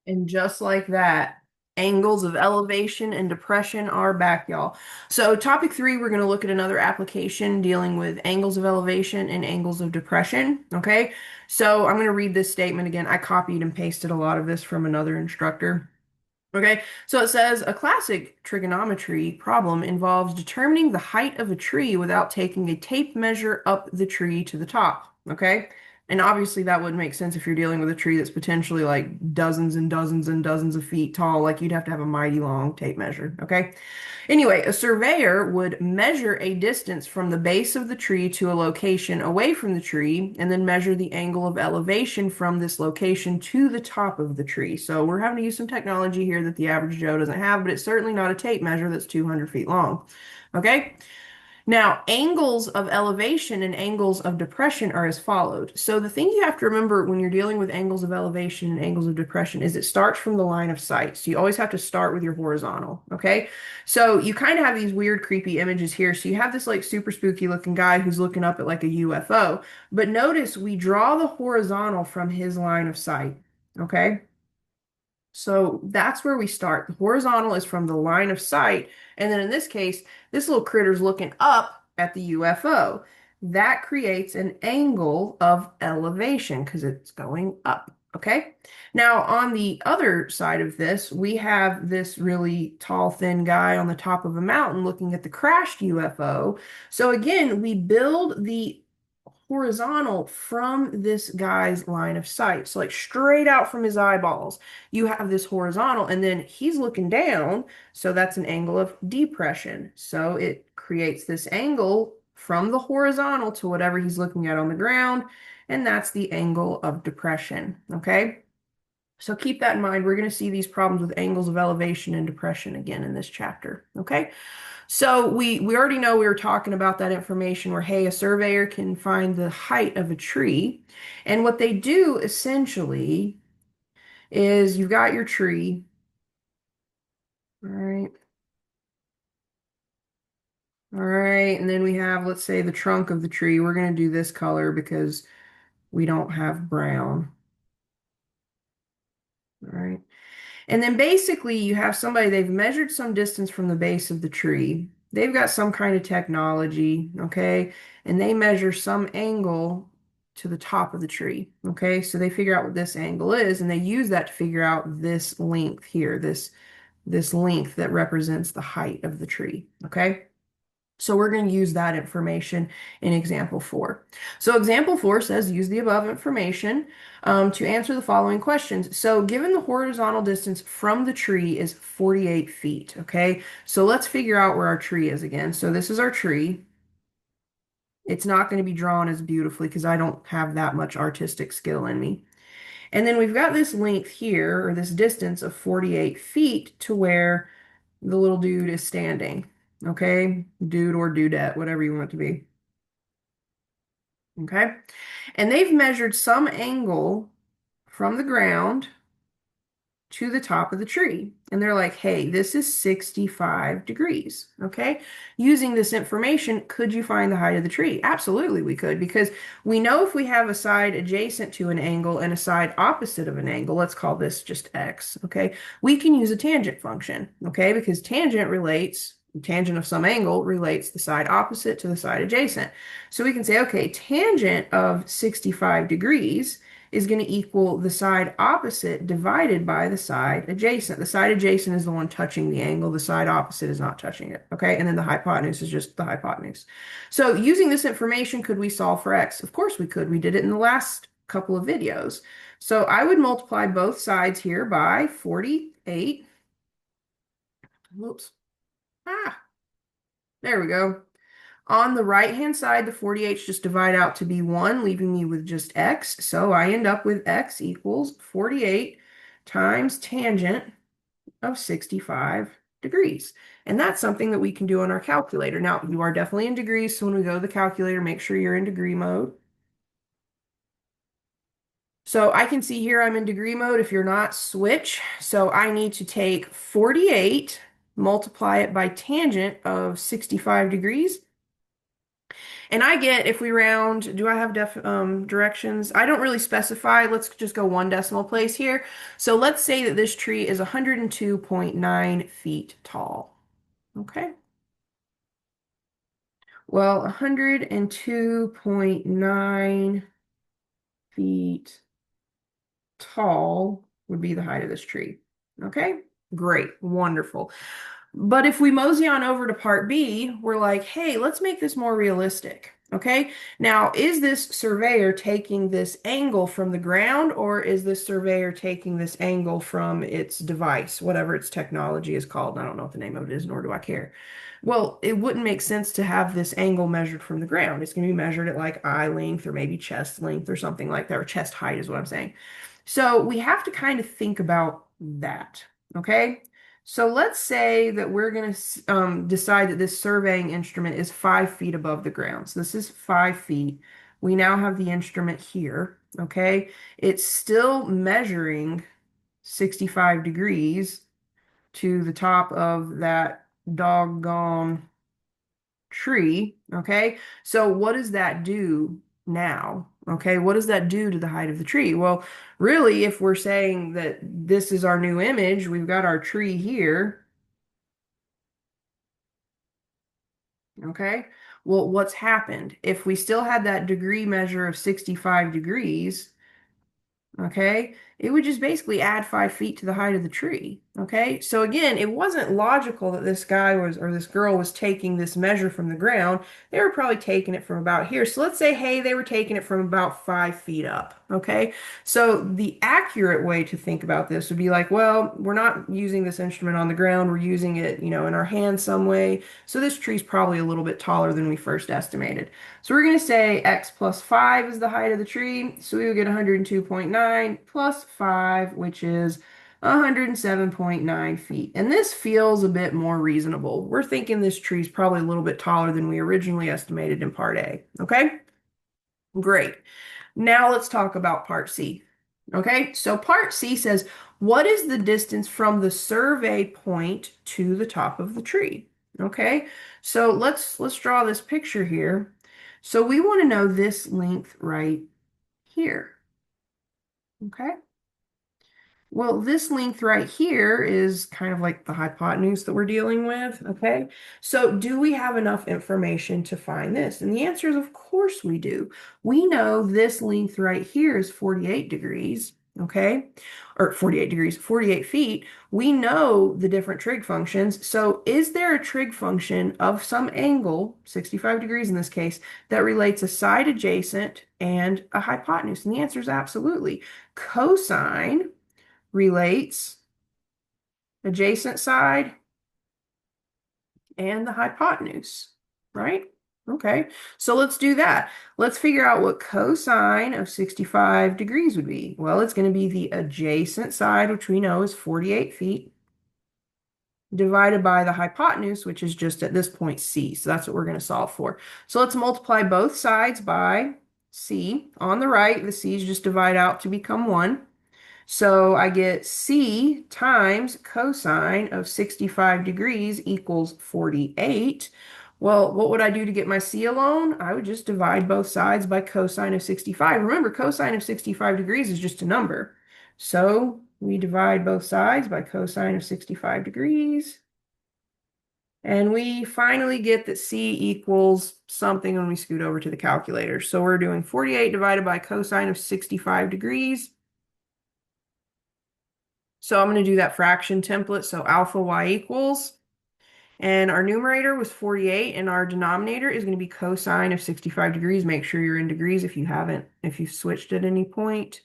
And just like that, angles of elevation and depression are back, y'all. So topic three, we're going to look at another application dealing with angles of elevation and angles of depression. Okay. So I'm going to read this statement again. I copied and pasted a lot of this from another instructor. Okay, so it says a classic trigonometry problem involves determining the height of a tree without taking a tape measure up the tree to the top. Okay, and obviously that wouldn't make sense if you're dealing with a tree that's potentially like dozens and dozens and dozens of feet tall. Like you'd have to have a mighty long tape measure. Okay, anyway, a surveyor would measure a distance from the base of the tree to a location away from the tree and then measure the angle of elevation from this location to the top of the tree. So we're having to use some technology here that the average Joe doesn't have, but it's certainly not a tape measure that's 200 feet long. Okay? Now, angles of elevation and angles of depression are as followed. So the thing you have to remember when you're dealing with angles of elevation and angles of depression is it starts from the line of sight. So you always have to start with your horizontal, okay? So you kind of have these weird, creepy images here. So you have this like super spooky looking guy who's looking up at like a UFO. But notice we draw the horizontal from his line of sight, okay? So that's where we start. The horizontal is from the line of sight. And then in this case, this little critter's looking up at the UFO. That creates an angle of elevation because it's going up. Okay. Now, on the other side of this, we have this really tall, thin guy on the top of a mountain looking at the crashed UFO. So again, we build the horizontal from this guy's line of sight. So like straight out from his eyeballs, you have this horizontal and then he's looking down. So that's an angle of depression. So it creates this angle from the horizontal to whatever he's looking at on the ground. And that's the angle of depression. Okay. So keep that in mind. We're going to see these problems with angles of elevation and depression again in this chapter. Okay. So we already know we were talking about that information where, hey, a surveyor can find the height of a tree. And what they do essentially is you've got your tree, all right, all right, and then we have, let's say, the trunk of the tree. We're going to do this color because we don't have brown, all right. And then basically you have somebody, they've measured some distance from the base of the tree. They've got some kind of technology, okay? And they measure some angle to the top of the tree, okay? So they figure out what this angle is and they use that to figure out this length here, this length that represents the height of the tree, okay? So we're going to use that information in example four. So example four says use the above information to answer the following questions. So given the horizontal distance from the tree is 48 feet, okay? So let's figure out where our tree is again. So this is our tree. It's not going to be drawn as beautifully because I don't have that much artistic skill in me. And then we've got this length here, or this distance of 48 feet to where the little dude is standing. Okay, dude or dudette, whatever you want it to be. Okay, and they've measured some angle from the ground to the top of the tree. And they're like, hey, this is 65 degrees. Okay. Using this information, could you find the height of the tree? Absolutely, we could, because we know if we have a side adjacent to an angle and a side opposite of an angle, let's call this just x. Okay. We can use a tangent function. Okay. Because tangent of some angle relates the side opposite to the side adjacent. So we can say, okay, tangent of 65 degrees is going to equal the side opposite divided by the side adjacent. The side adjacent is the one touching the angle. The side opposite is not touching it. Okay. And then the hypotenuse is just the hypotenuse. So using this information, could we solve for x? Of course we could. We did it in the last couple of videos. So I would multiply both sides here by 48. Whoops. Ah, there we go. On the right-hand side, the 48's just divide out to be 1, leaving me with just x. So I end up with x equals 48 times tangent of 65 degrees. And that's something that we can do on our calculator. Now, you are definitely in degrees, so when we go to the calculator, make sure you're in degree mode. So I can see here I'm in degree mode. If you're not, switch. So I need to take 48, multiply it by tangent of 65 degrees. And I get, if we round, do I have directions? I don't really specify. Let's just go one decimal place here. So let's say that this tree is 102.9 feet tall. Okay. Well, 102.9 feet tall would be the height of this tree. Okay, great, wonderful. But if we mosey on over to part B, we're like, hey, let's make this more realistic. Okay, now is this surveyor taking this angle from the ground, or is this surveyor taking this angle from its device, whatever its technology is called? I don't know what the name of it is, nor do I care. Well, it wouldn't make sense to have this angle measured from the ground. It's going to be measured at like eye length or maybe chest length or something like that, or chest height is what I'm saying. So we have to kind of think about that. Okay. So let's say that we're going to decide that this surveying instrument is 5 feet above the ground. So this is 5 feet. We now have the instrument here. Okay. It's still measuring 65 degrees to the top of that doggone tree. Okay. So what does that do now? Okay. What does that do to the height of the tree? Well, really, if we're saying that this is our new image, we've got our tree here. Okay. Well, what's happened? If we still had that degree measure of 65 degrees, okay, it would just basically add 5 feet to the height of the tree. Okay, so again, it wasn't logical that this guy was, or this girl was taking this measure from the ground. They were probably taking it from about here. So let's say, hey, they were taking it from about 5 feet up. Okay, so the accurate way to think about this would be like, well, we're not using this instrument on the ground, we're using it, in our hand some way. So this tree's probably a little bit taller than we first estimated. So we're going to say x plus 5 is the height of the tree. So we would get 102.9 plus 5, which is 107.9 feet. And this feels a bit more reasonable. We're thinking this tree is probably a little bit taller than we originally estimated in part A. Okay? Great. Now let's talk about part C. Okay, so part C says, what is the distance from the survey point to the top of the tree? Okay, so let's draw this picture here. So we want to know this length right here. Okay. Well, this length right here is kind of like the hypotenuse that we're dealing with, okay? So do we have enough information to find this? And the answer is, of course we do. We know this length right here is 48 degrees, okay? Or 48 degrees, 48 feet. We know the different trig functions. So is there a trig function of some angle, 65 degrees in this case, that relates a side adjacent and a hypotenuse? And the answer is absolutely. Cosine relates adjacent side and the hypotenuse, right? Okay, so let's do that. Let's figure out what cosine of 65 degrees would be. Well, it's going to be the adjacent side, which we know is 48 feet, divided by the hypotenuse, which is just at this point C. So that's what we're going to solve for. So let's multiply both sides by C. On the right, the C's just divide out to become 1. So I get C times cosine of 65 degrees equals 48. Well, what would I do to get my C alone? I would just divide both sides by cosine of 65. Remember, cosine of 65 degrees is just a number. So we divide both sides by cosine of 65 degrees. And we finally get that C equals something when we scoot over to the calculator. So we're doing 48 divided by cosine of 65 degrees. So I'm going to do that fraction template. So alpha y equals, and our numerator was 48, and our denominator is going to be cosine of 65 degrees. Make sure you're in degrees if if you've switched at any point.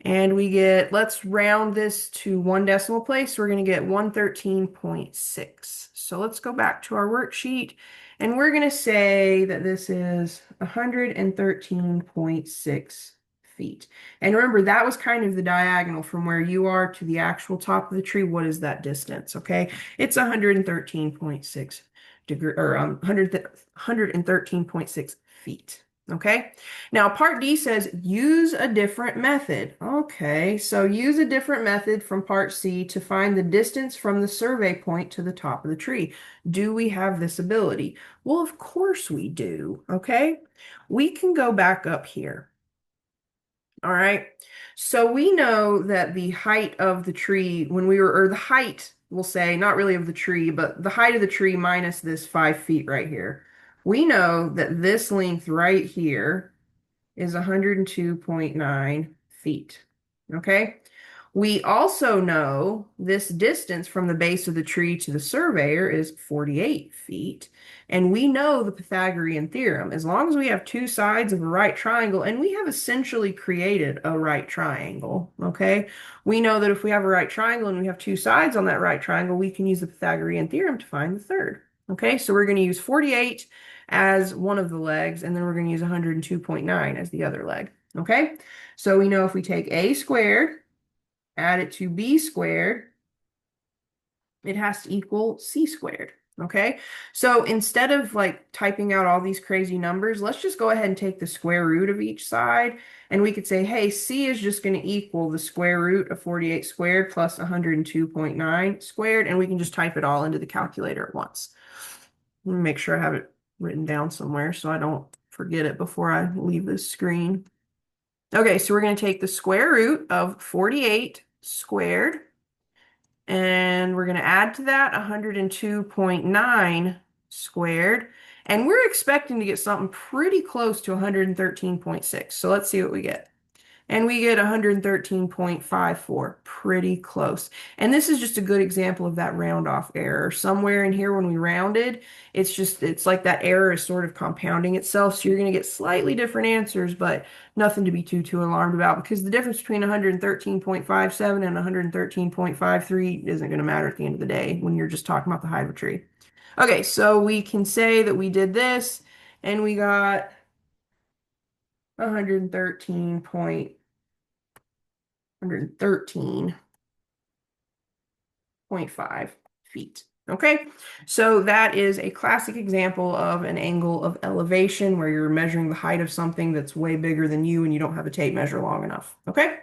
And we get, let's round this to one decimal place. We're going to get 113.6. So let's go back to our worksheet, and we're going to say that this is 113.6 feet. And remember, that was kind of the diagonal from where you are to the actual top of the tree. What is that distance? Okay, it's 113.6 degree or 113.6 feet. Okay. Now, part D says use a different method. Okay, so use a different method from part C to find the distance from the survey point to the top of the tree. Do we have this ability? Well, of course we do. Okay. We can go back up here. All right. So we know that the height of the tree when we were, or the height, we'll say, not really of the tree, but the height of the tree minus this 5 feet right here. We know that this length right here is 102.9 feet. Okay. We also know this distance from the base of the tree to the surveyor is 48 feet. And we know the Pythagorean theorem. As long as we have two sides of a right triangle, and we have essentially created a right triangle, okay? We know that if we have a right triangle and we have two sides on that right triangle, we can use the Pythagorean theorem to find the third. Okay, so we're going to use 48 as one of the legs, and then we're going to use 102.9 as the other leg. Okay, so we know if we take a squared, add it to b squared, it has to equal c squared. Okay, so instead of like typing out all these crazy numbers, let's just go ahead and take the square root of each side, and we could say, hey, c is just going to equal the square root of 48 squared plus 102.9 squared, and we can just type it all into the calculator at once. Let me make sure I have it written down somewhere so I don't forget it before I leave this screen. Okay, so we're going to take the square root of 48 squared, and we're going to add to that 102.9 squared, and we're expecting to get something pretty close to 113.6. So let's see what we get. And we get 113.54, pretty close. And this is just a good example of that round off error. Somewhere in here when we rounded, it's like that error is sort of compounding itself. So you're going to get slightly different answers, but nothing to be too alarmed about, because the difference between 113.57 and 113.53 isn't going to matter at the end of the day when you're just talking about the height of a tree. Okay, so we can say that we did this and we got 113.5 feet. Okay, so that is a classic example of an angle of elevation where you're measuring the height of something that's way bigger than you and you don't have a tape measure long enough. Okay.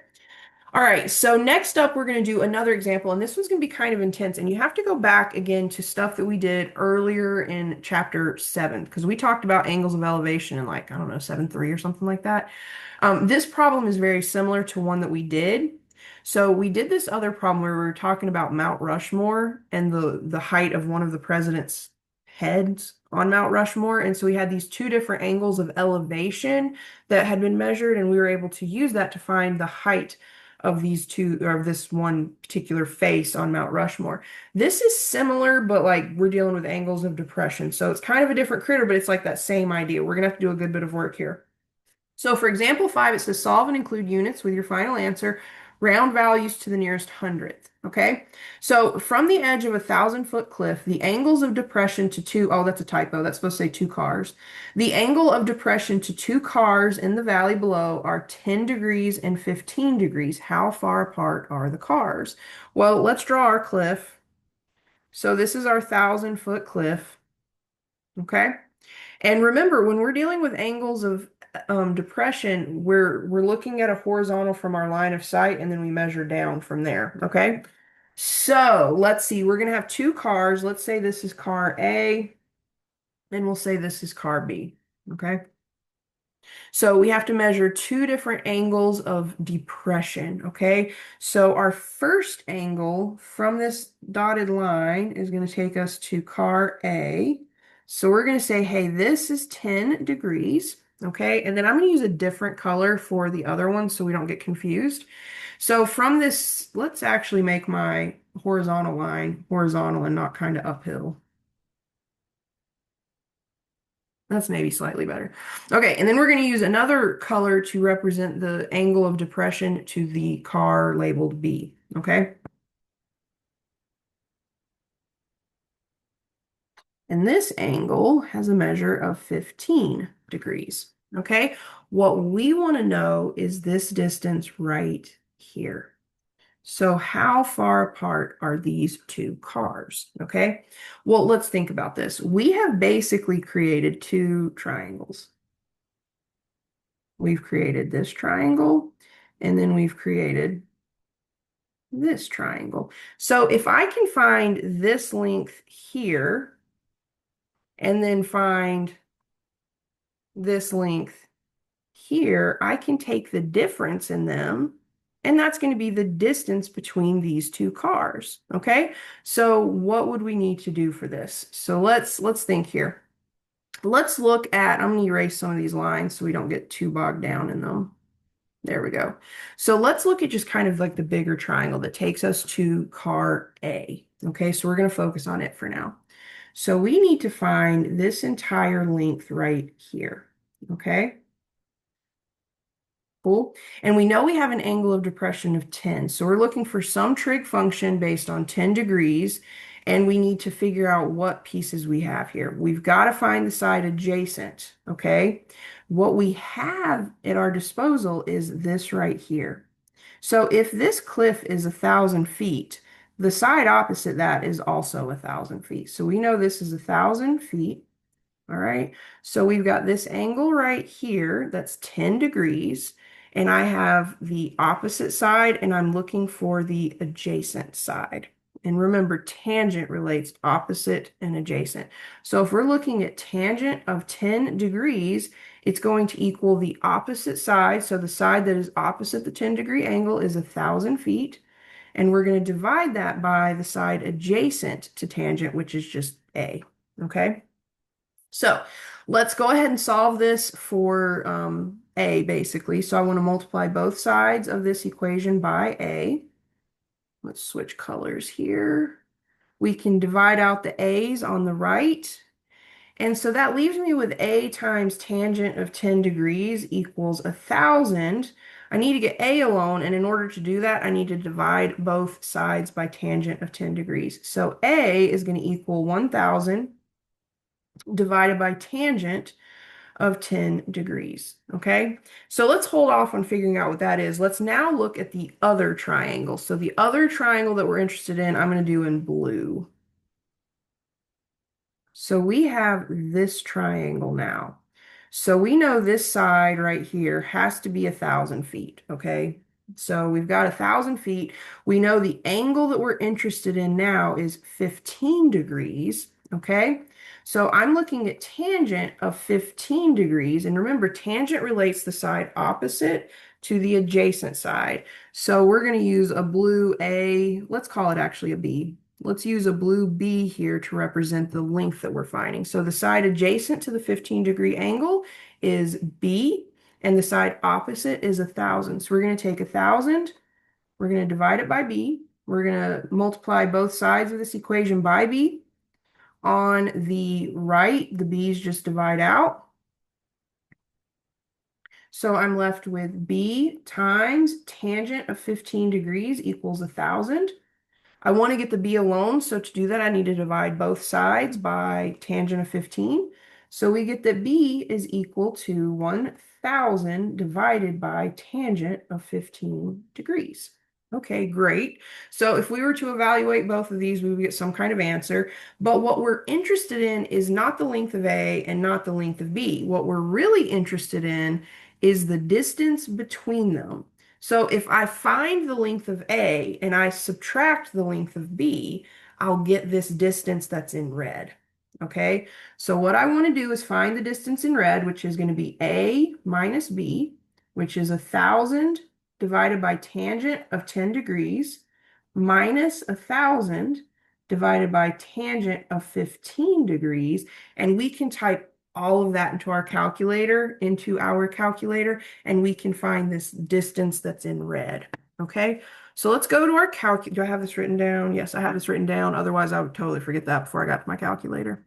All right, so next up, we're going to do another example, and this one's going to be kind of intense, and you have to go back again to stuff that we did earlier in chapter 7, because we talked about angles of elevation in like, I don't know, 7.3 or something like that. This problem is very similar to one that we did. So we did this other problem where we were talking about Mount Rushmore and the height of one of the president's heads on Mount Rushmore. And so we had these two different angles of elevation that had been measured, and we were able to use that to find the height of these two, or of this one particular face on Mount Rushmore. This is similar, but like we're dealing with angles of depression. So it's kind of a different critter, but it's like that same idea. We're gonna have to do a good bit of work here. So for example 5, it says solve and include units with your final answer, round values to the nearest hundredth. Okay, so from the edge of a 1,000-foot cliff, the angles of depression to two, oh, that's a typo. That's supposed to say two cars. The angle of depression to two cars in the valley below are 10 degrees and 15 degrees. How far apart are the cars? Well, let's draw our cliff. So this is our 1,000-foot cliff. Okay. And remember, when we're dealing with angles of depression, we're looking at a horizontal from our line of sight, and then we measure down from there. Okay. So let's see, we're going to have two cars. Let's say this is car A, and we'll say this is car B. Okay. So we have to measure two different angles of depression. Okay. So our first angle from this dotted line is going to take us to car A. So we're going to say, hey, this is 10 degrees. Okay. And then I'm going to use a different color for the other one so we don't get confused. So from this, let's actually make my horizontal line horizontal and not kind of uphill. That's maybe slightly better. Okay, and then we're going to use another color to represent the angle of depression to the car labeled B. Okay. And this angle has a measure of 15 degrees. Okay. What we want to know is this distance right here. So how far apart are these two cars? Okay. Well, let's think about this. We have basically created two triangles. We've created this triangle, and then we've created this triangle. So if I can find this length here, and then find this length here, I can take the difference in them, and that's going to be the distance between these two cars. Okay, so what would we need to do for this? So let's think here. Let's look at, I'm going to erase some of these lines so we don't get too bogged down in them. There we go. So let's look at just kind of like the bigger triangle that takes us to car A. Okay, so we're going to focus on it for now. So we need to find this entire length right here. Okay. Cool. And we know we have an angle of depression of 10. So we're looking for some trig function based on 10 degrees. And we need to figure out what pieces we have here. We've got to find the side adjacent. Okay. What we have at our disposal is this right here. So if this cliff is 1,000 feet, the side opposite that is also 1,000 feet. So we know this is 1,000 feet. All right, so we've got this angle right here that's 10 degrees, and I have the opposite side, and I'm looking for the adjacent side. And remember, tangent relates opposite and adjacent. So if we're looking at tangent of 10 degrees, it's going to equal the opposite side. So the side that is opposite the 10-degree angle is 1,000 feet. And we're going to divide that by the side adjacent to tangent, which is just A. Okay? So let's go ahead and solve this for A, basically. So I want to multiply both sides of this equation by A. Let's switch colors here. We can divide out the A's on the right. And so that leaves me with A times tangent of 10 degrees equals 1,000. I need to get A alone, and in order to do that, I need to divide both sides by tangent of 10 degrees. So A is going to equal 1,000 divided by tangent of 10 degrees. Okay, so let's hold off on figuring out what that is. Let's now look at the other triangle. So the other triangle that we're interested in, I'm going to do in blue. So we have this triangle now. So we know this side right here has to be 1,000 feet, okay? So we've got 1,000 feet. We know the angle that we're interested in now is 15 degrees, okay? So I'm looking at tangent of 15 degrees. And remember, tangent relates the side opposite to the adjacent side. So we're going to use a blue A. Let's call it actually a B. Let's use a blue B here to represent the length that we're finding. So the side adjacent to the 15-degree angle is B, and the side opposite is 1,000. So we're going to take 1,000, we're going to divide it by B, we're going to multiply both sides of this equation by B. On the right, the B's just divide out. So I'm left with B times tangent of 15 degrees equals 1,000. I want to get the B alone, so to do that, I need to divide both sides by tangent of 15. So we get that B is equal to 1,000 divided by tangent of 15 degrees. Okay, great. So if we were to evaluate both of these, we would get some kind of answer. But what we're interested in is not the length of A and not the length of B. What we're really interested in is the distance between them. So if I find the length of A and I subtract the length of B, I'll get this distance that's in red. Okay, so what I want to do is find the distance in red, which is going to be A minus B, which is 1,000 divided by tangent of 10 degrees minus 1,000 divided by tangent of 15 degrees. And we can type all of that into our calculator, and we can find this distance that's in red. Okay, so let's go to our calculator. Do I have this written down? Yes, I have this written down. Otherwise, I would totally forget that before I got to my calculator.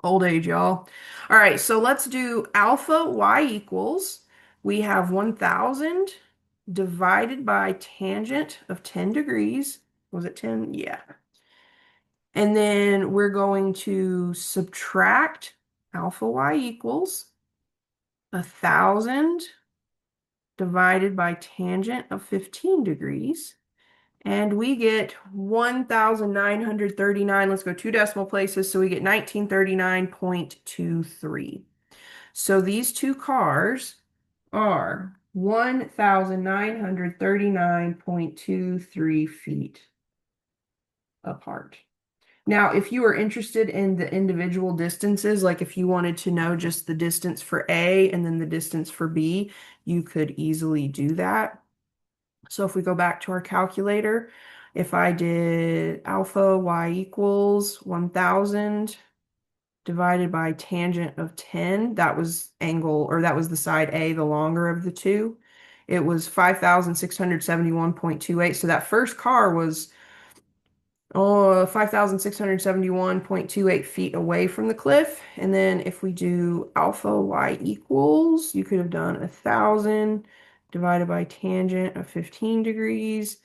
Old age, y'all. All right, so let's do alpha y equals. We have 1,000 divided by tangent of 10 degrees. Was it 10? Yeah. And then we're going to subtract alpha y equals 1,000 divided by tangent of 15 degrees. And we get 1,939. Let's go two decimal places. So we get 1939.23. So these two cars are 1,939.23 feet apart. Now, if you are interested in the individual distances, like if you wanted to know just the distance for A and then the distance for B, you could easily do that. So if we go back to our calculator, if I did alpha y equals 1,000 divided by tangent of 10, that was angle, or that was the side A, the longer of the two. It was 5,671.28. So that first car was 5,671.28 feet away from the cliff. And then if we do alpha y equals, you could have done 1,000 divided by tangent of 15 degrees.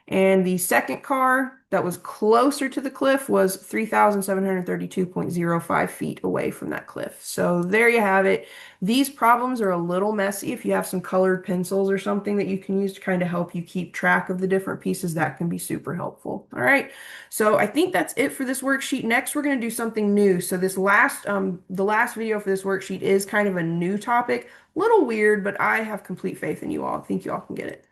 And the second car that was closer to the cliff was 3,732.05 feet away from that cliff. So there you have it. These problems are a little messy. If you have some colored pencils or something that you can use to kind of help you keep track of the different pieces, that can be super helpful. All right. So I think that's it for this worksheet. Next, we're going to do something new. So the last video for this worksheet is kind of a new topic, a little weird, but I have complete faith in you all. I think you all can get it.